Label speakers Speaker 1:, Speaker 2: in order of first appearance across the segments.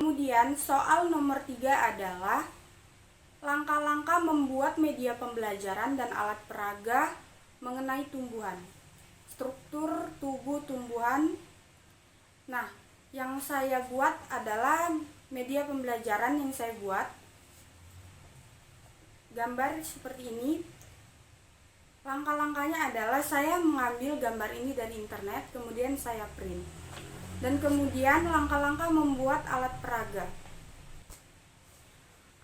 Speaker 1: Kemudian soal nomor 3 adalah langkah-langkah membuat media pembelajaran dan alat peraga mengenai tumbuhan. Struktur tubuh tumbuhan. Nah, yang saya buat adalah media pembelajaran yang saya buat. Gambar seperti ini. Langkah-langkahnya adalah saya mengambil gambar ini dari internet, kemudian saya print. Dan kemudian langkah-langkah membuat alat peraga.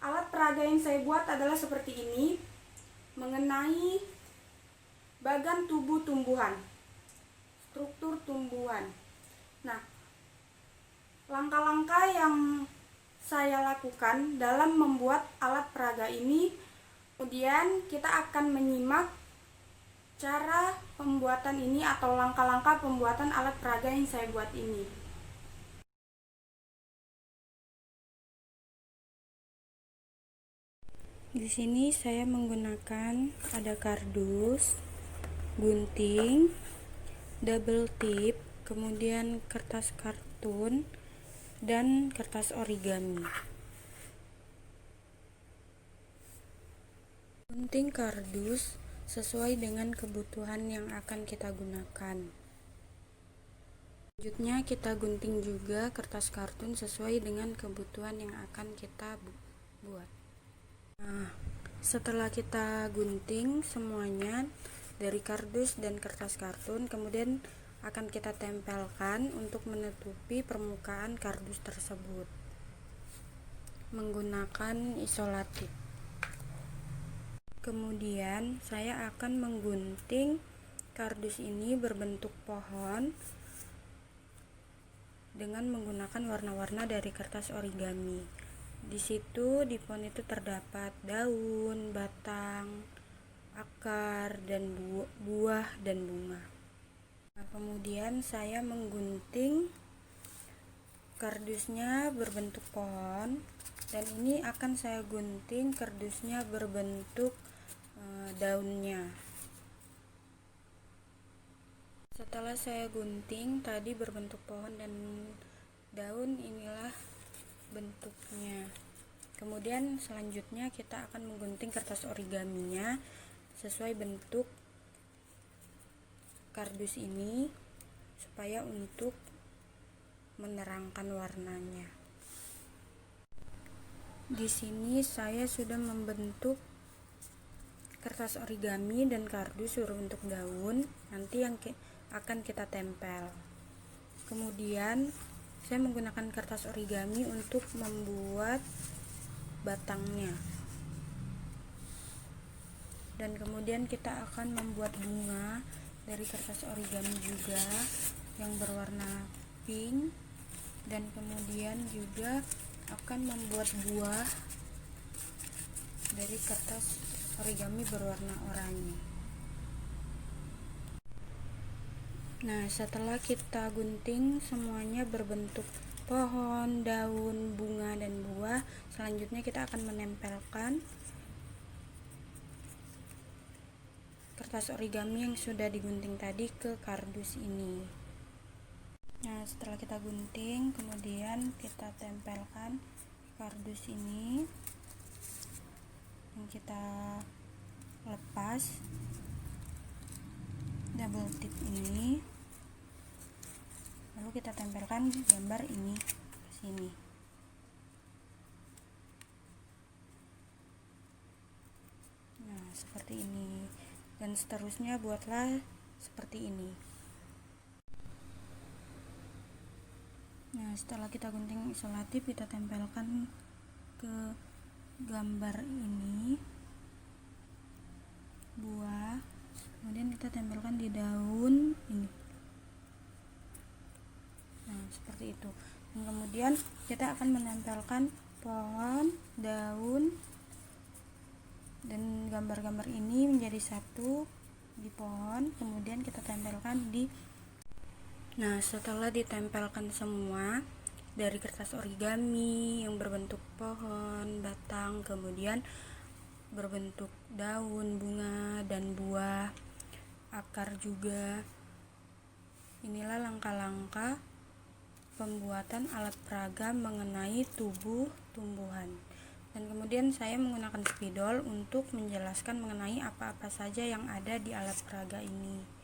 Speaker 1: Alat peraga yang saya buat adalah seperti ini, mengenai bagan tubuh tumbuhan, struktur tumbuhan. Nah, langkah-langkah yang saya lakukan dalam membuat alat peraga ini, kemudian kita akan menyimak cara pembuatan ini atau langkah-langkah pembuatan alat peraga yang saya buat ini. Di sini saya menggunakan ada kardus, gunting, double tip, kemudian kertas kartun, dan kertas origami. Gunting kardus sesuai dengan kebutuhan yang akan kita gunakan. Selanjutnya kita gunting juga kertas kartun sesuai dengan kebutuhan yang akan kita buat. Nah, setelah kita gunting semuanya dari kardus dan kertas kartun, kemudian akan kita tempelkan untuk menutupi permukaan kardus tersebut menggunakan isolatif. Kemudian saya akan menggunting kardus ini berbentuk pohon dengan menggunakan warna-warna dari kertas origami. Di situ di pohon itu terdapat daun, batang, akar, dan buah dan bunga. Nah, kemudian saya menggunting kardusnya berbentuk pohon, dan ini akan saya gunting kardusnya berbentuk daunnya. Setelah saya gunting tadi berbentuk pohon dan daun, inilah bentuknya. Kemudian selanjutnya kita akan menggunting kertas origaminya sesuai bentuk kardus ini supaya untuk menerangkan warnanya. Di sini saya sudah membentuk kertas origami dan kardus berbentuk daun, nanti yang akan kita tempel. Kemudian saya menggunakan kertas origami untuk membuat batangnya, dan kemudian kita akan membuat bunga dari kertas origami juga yang berwarna pink, dan kemudian juga akan membuat buah dari kertas origami berwarna oranye. Nah, setelah kita gunting semuanya berbentuk pohon, daun, bunga, dan buah, selanjutnya kita akan menempelkan kertas origami yang sudah digunting tadi ke kardus ini. Nah, setelah kita gunting, kemudian kita tempelkan kardus ini yang kita lepas double tip ini, lalu kita tempelkan gambar ini ke sini. Nah, seperti ini, dan seterusnya buatlah seperti ini. Nah, setelah kita gunting isolatif, kita tempelkan ke gambar ini buah, kemudian kita tempelkan di daun ini. Nah, seperti itu. Dan kemudian kita akan menempelkan pohon, daun, dan gambar-gambar ini menjadi satu di pohon, kemudian kita tempelkan di. Nah, setelah ditempelkan semua dari kertas origami yang berbentuk pohon, batang, kemudian berbentuk daun, bunga, dan buah, akar juga. Inilah langkah-langkah pembuatan alat peraga mengenai tubuh tumbuhan. Dan kemudian saya menggunakan spidol untuk menjelaskan mengenai apa-apa saja yang ada di alat peraga ini.